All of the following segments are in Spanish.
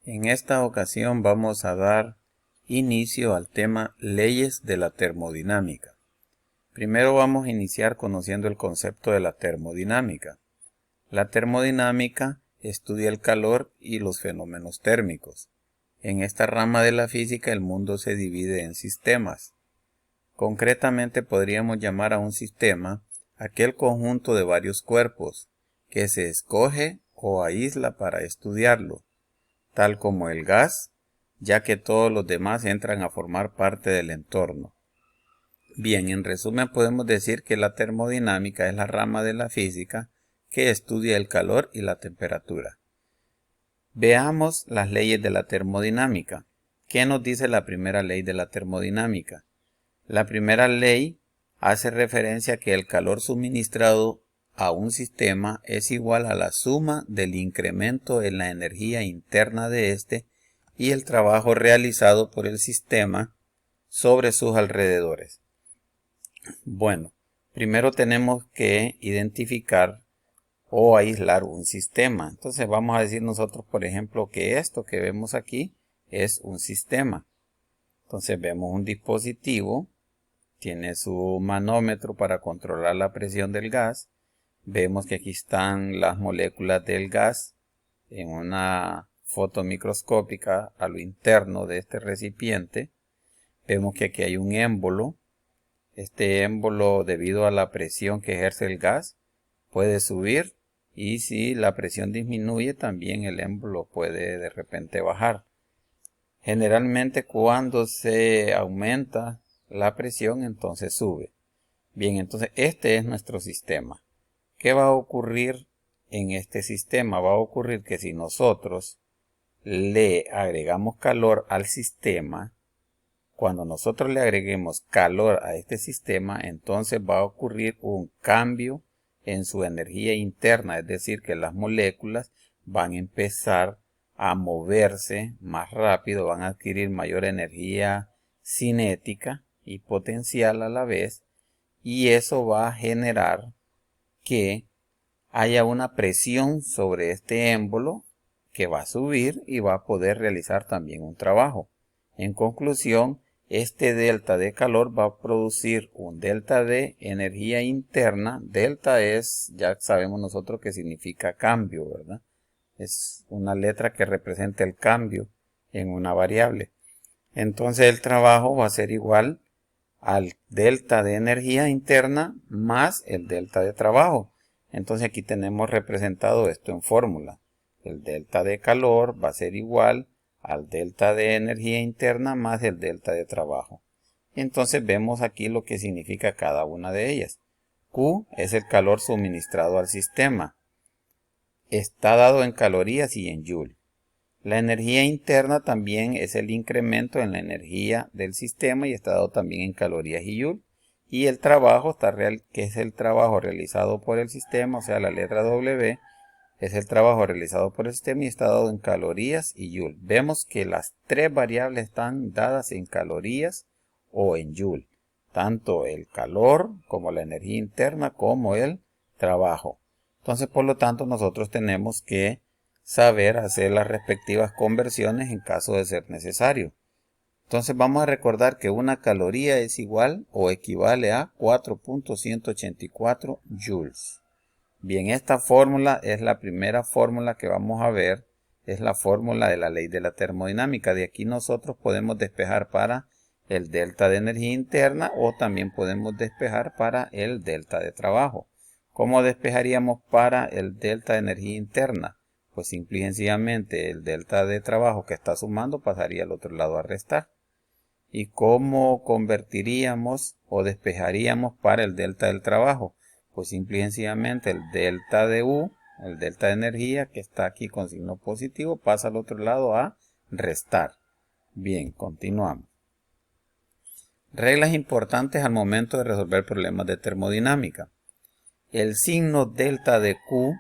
En esta ocasión vamos a dar inicio al tema leyes de la termodinámica. Primero vamos a iniciar conociendo el concepto de la termodinámica. La termodinámica estudia el calor y los fenómenos térmicos. En esta rama de la física el mundo se divide en sistemas. Concretamente podríamos llamar a un sistema aquel conjunto de varios cuerpos que se escoge o aísla para estudiarlo, tal como el gas, ya que todos los demás entran a formar parte del entorno. Bien, en resumen podemos decir que la termodinámica es la rama de la física que estudia el calor y la temperatura. Veamos las leyes de la termodinámica. ¿Qué nos dice la primera ley de la termodinámica? La primera ley hace referencia a que el calor suministrado a un sistema es igual a la suma del incremento en la energía interna de éste y el trabajo realizado por el sistema sobre sus alrededores. Bueno, primero tenemos que identificar o aislar un sistema. Entonces vamos a decir nosotros, por ejemplo, que esto que vemos aquí es un sistema. Entonces vemos un dispositivo, tiene su manómetro para controlar la presión del gas. Vemos que aquí están las moléculas del gas en una foto microscópica a lo interno de este recipiente. Vemos que aquí hay un émbolo. Este émbolo, debido a la presión que ejerce el gas, puede subir, y si la presión disminuye también el émbolo puede de repente bajar. Generalmente cuando se aumenta la presión entonces sube. Bien, entonces este es nuestro sistema. ¿Qué va a ocurrir en este sistema? Va a ocurrir que si nosotros le agregamos calor al sistema, cuando nosotros le agreguemos calor a este sistema, entonces va a ocurrir un cambio en su energía interna, es decir, que las moléculas van a empezar a moverse más rápido, van a adquirir mayor energía cinética y potencial a la vez, y eso va a generar que haya una presión sobre este émbolo que va a subir y va a poder realizar también un trabajo. En conclusión, este delta de calor va a producir un delta de energía interna. Delta es, ya sabemos nosotros que significa cambio, ¿verdad? Es una letra que representa el cambio en una variable. Entonces el trabajo va a ser igual al delta de energía interna más el delta de trabajo. Entonces aquí tenemos representado esto en fórmula. El delta de calor va a ser igual al delta de energía interna más el delta de trabajo. Entonces vemos aquí lo que significa cada una de ellas. Q es el calor suministrado al sistema. Está dado en calorías y en joule. La energía interna también es el incremento en la energía del sistema y está dado también en calorías y joule. Y el trabajo que es el trabajo realizado por el sistema, o sea la letra W, es el trabajo realizado por el sistema y está dado en calorías y joule. Vemos que las tres variables están dadas en calorías o en joule. Tanto el calor como la energía interna como el trabajo. Entonces, por lo tanto, nosotros tenemos que saber hacer las respectivas conversiones en caso de ser necesario. Entonces vamos a recordar que una caloría es igual o equivale a 4.184 joules. Bien, esta fórmula es la primera fórmula que vamos a ver, es la fórmula de la ley de la termodinámica. De aquí nosotros podemos despejar para el delta de energía interna o también podemos despejar para el delta de trabajo. ¿Cómo despejaríamos para el delta de energía interna? Pues simple y sencillamente el delta de trabajo que está sumando pasaría al otro lado a restar. ¿Y cómo convertiríamos o despejaríamos para el delta del trabajo? Pues simple y sencillamente el delta de U, el delta de energía que está aquí con signo positivo, pasa al otro lado a restar. Bien, continuamos. Reglas importantes al momento de resolver problemas de termodinámica. El signo delta de Q,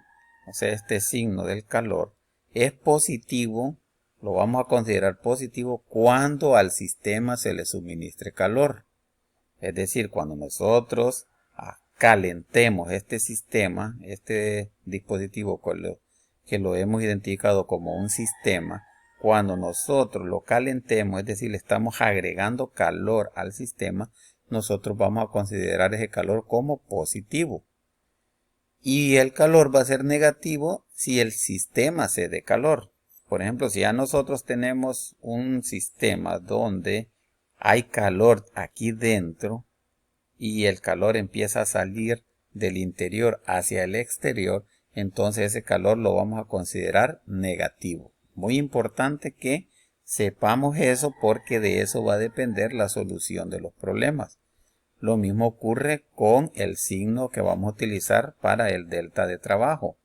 o sea este signo del calor, es positivo, lo vamos a considerar positivo cuando al sistema se le suministre calor. Es decir, cuando nosotros calentemos este sistema, este dispositivo que lo hemos identificado como un sistema, cuando nosotros lo calentemos, es decir, le estamos agregando calor al sistema, nosotros vamos a considerar ese calor como positivo. Y el calor va a ser negativo si el sistema cede calor. Por ejemplo, si ya nosotros tenemos un sistema donde hay calor aquí dentro y el calor empieza a salir del interior hacia el exterior, entonces ese calor lo vamos a considerar negativo. Muy importante que sepamos eso porque de eso va a depender la solución de los problemas. Lo mismo ocurre con el signo que vamos a utilizar para el delta de trabajo.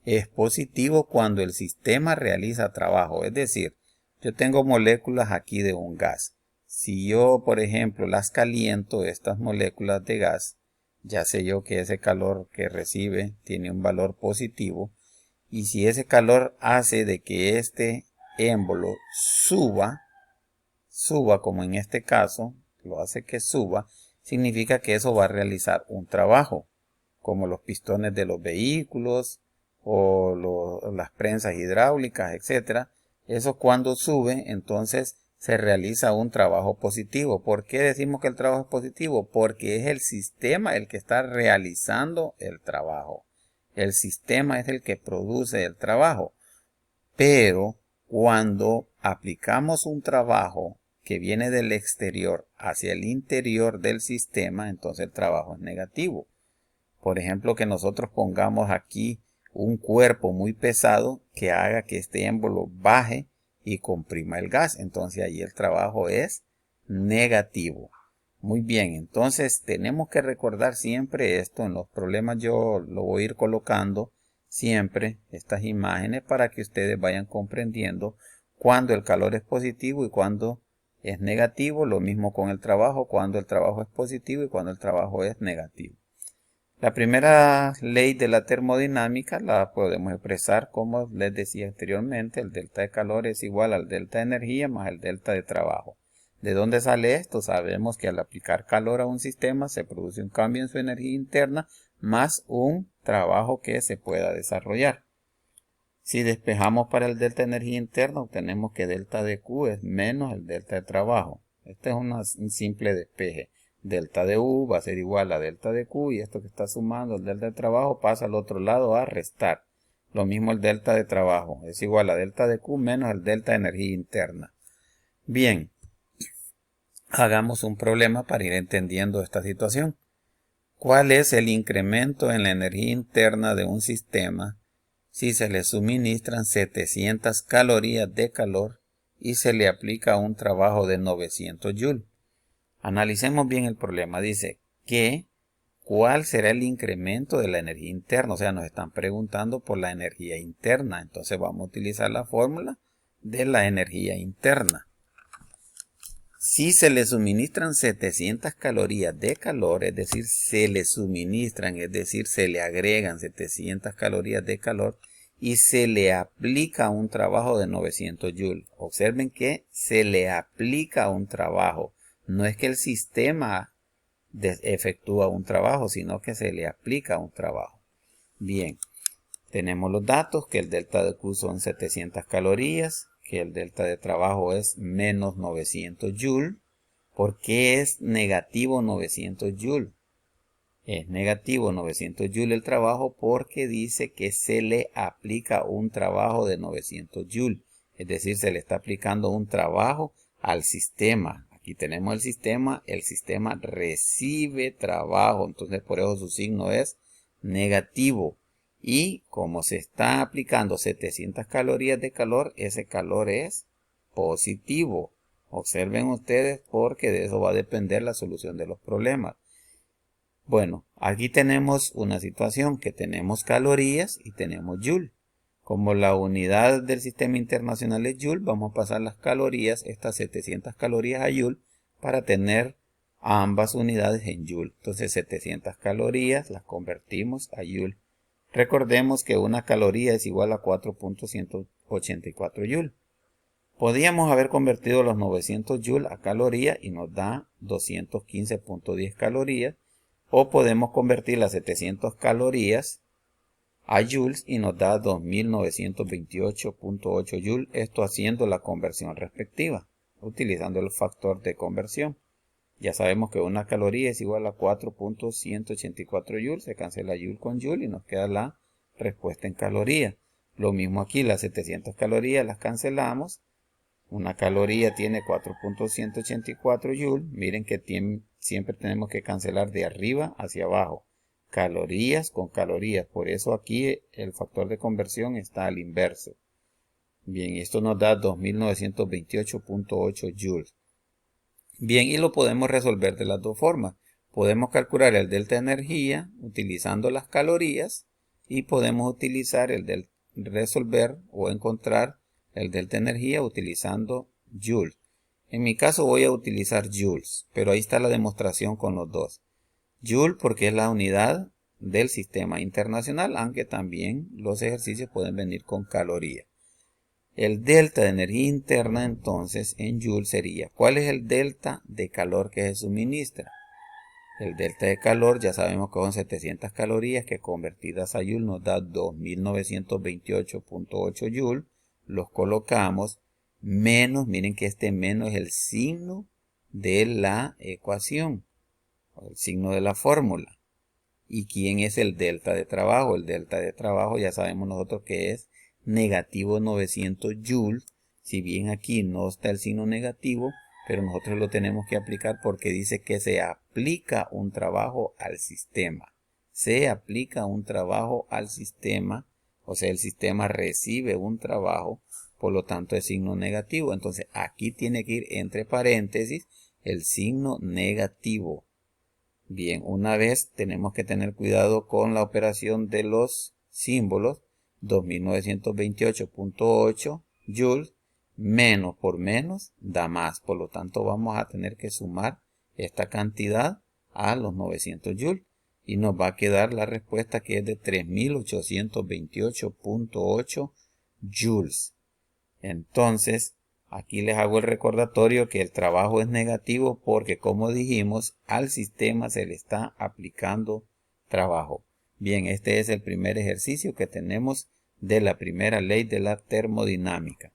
Es positivo cuando el sistema realiza trabajo, es decir, yo tengo moléculas aquí de un gas. Si yo, por ejemplo, las caliento, estas moléculas de gas, ya sé yo que ese calor que recibe tiene un valor positivo. Y si ese calor hace de que este émbolo suba como en este caso, lo hace que suba, significa que eso va a realizar un trabajo, como los pistones de los vehículos o las prensas hidráulicas, etc. Eso cuando sube, entonces se realiza un trabajo positivo. ¿Por qué decimos que el trabajo es positivo? Porque es el sistema el que está realizando el trabajo. El sistema es el que produce el trabajo. Pero cuando aplicamos un trabajo que viene del exterior hacia el interior del sistema, entonces el trabajo es negativo. Por ejemplo, que nosotros pongamos aquí un cuerpo muy pesado que haga que este émbolo baje y comprima el gas. Entonces ahí el trabajo es negativo. Muy bien, entonces tenemos que recordar siempre esto. En los problemas yo lo voy a ir colocando siempre estas imágenes para que ustedes vayan comprendiendo cuando el calor es positivo y cuando es negativo. Lo mismo con el trabajo, cuando el trabajo es positivo y cuando el trabajo es negativo. La primera ley de la termodinámica la podemos expresar como les decía anteriormente. El delta de calor es igual al delta de energía más el delta de trabajo. ¿De dónde sale esto? Sabemos que al aplicar calor a un sistema se produce un cambio en su energía interna más un trabajo que se pueda desarrollar. Si despejamos para el delta de energía interna, obtenemos que delta de Q es menos el delta de trabajo. Este es un simple despeje. Delta de U va a ser igual a delta de Q y esto que está sumando el delta de trabajo pasa al otro lado a restar. Lo mismo el delta de trabajo es igual a delta de Q menos el delta de energía interna. Bien, hagamos un problema para ir entendiendo esta situación. ¿Cuál es el incremento en la energía interna de un sistema si se le suministran 700 calorías de calor y se le aplica un trabajo de 900 joules? Analicemos bien el problema. Dice que ¿cuál será el incremento de la energía interna? O sea, nos están preguntando por la energía interna. Entonces vamos a utilizar la fórmula de la energía interna. Si se le suministran 700 calorías de calor, es decir, se le suministran, es decir, se le agregan 700 calorías de calor y se le aplica un trabajo de 900 joules. Observen que se le aplica un trabajo. No es que el sistema efectúa un trabajo, sino que se le aplica un trabajo. Bien, tenemos los datos que el delta de Q son 700 calorías, que el delta de trabajo es menos 900 joules. ¿Por qué es negativo 900 joules? Es negativo 900 joules el trabajo porque dice que se le aplica un trabajo de 900 joules. Es decir, se le está aplicando un trabajo al sistema. Aquí tenemos el sistema recibe trabajo, entonces por eso su signo es negativo. Y como se está aplicando 700 calorías de calor, ese calor es positivo. Observen ustedes porque de eso va a depender la solución de los problemas. Bueno, aquí tenemos una situación que tenemos calorías y tenemos joule. Como la unidad del sistema internacional es joule, vamos a pasar las calorías, estas 700 calorías a joule, para tener ambas unidades en joule. Entonces 700 calorías las convertimos a joule. Recordemos que una caloría es igual a 4.184 joule. Podríamos haber convertido los 900 joule a calorías y nos da 215.10 calorías. O podemos convertir las 700 calorías a joules y nos da 2928.8 joules, esto haciendo la conversión respectiva, utilizando el factor de conversión. Ya sabemos que una caloría es igual a 4.184 joules, se cancela joule con joule y nos queda la respuesta en calorías. Lo mismo aquí, las 700 calorías las cancelamos. Una caloría tiene 4.184 joules. Miren que siempre tenemos que cancelar de arriba hacia abajo. Calorías con calorías. Por eso aquí el factor de conversión está al inverso. Bien, esto nos da 2928.8 joules. Bien, y lo podemos resolver de las dos formas. Podemos calcular el delta de energía utilizando las calorías y podemos utilizar resolver o encontrar el delta de energía utilizando joules. En mi caso voy a utilizar joules, pero ahí está la demostración con los dos. Joule porque es la unidad del sistema internacional, aunque también los ejercicios pueden venir con calorías. El delta de energía interna entonces en Joule sería, ¿cuál es el delta de calor que se suministra? El delta de calor ya sabemos que son 700 calorías que convertidas a Joule nos da 2928.8 Joule. Los colocamos menos, miren que este menos es el signo de la ecuación, el signo de la fórmula. ¿Y quién es el delta de trabajo? El delta de trabajo ya sabemos nosotros que es negativo 900 joules. Si bien aquí no está el signo negativo, pero nosotros lo tenemos que aplicar porque dice que se aplica un trabajo al sistema. Se aplica un trabajo al sistema, o sea, el sistema recibe un trabajo, por lo tanto es signo negativo. Entonces aquí tiene que ir entre paréntesis el signo negativo. Bien, una vez tenemos que tener cuidado con la operación de los símbolos. 2928.8 joules menos por menos da más. Por lo tanto vamos a tener que sumar esta cantidad a los 900 joules. Y nos va a quedar la respuesta que es de 3828.8 joules. Entonces, aquí les hago el recordatorio que el trabajo es negativo porque, como dijimos, al sistema se le está aplicando trabajo. Bien, este es el primer ejercicio que tenemos de la primera ley de la termodinámica.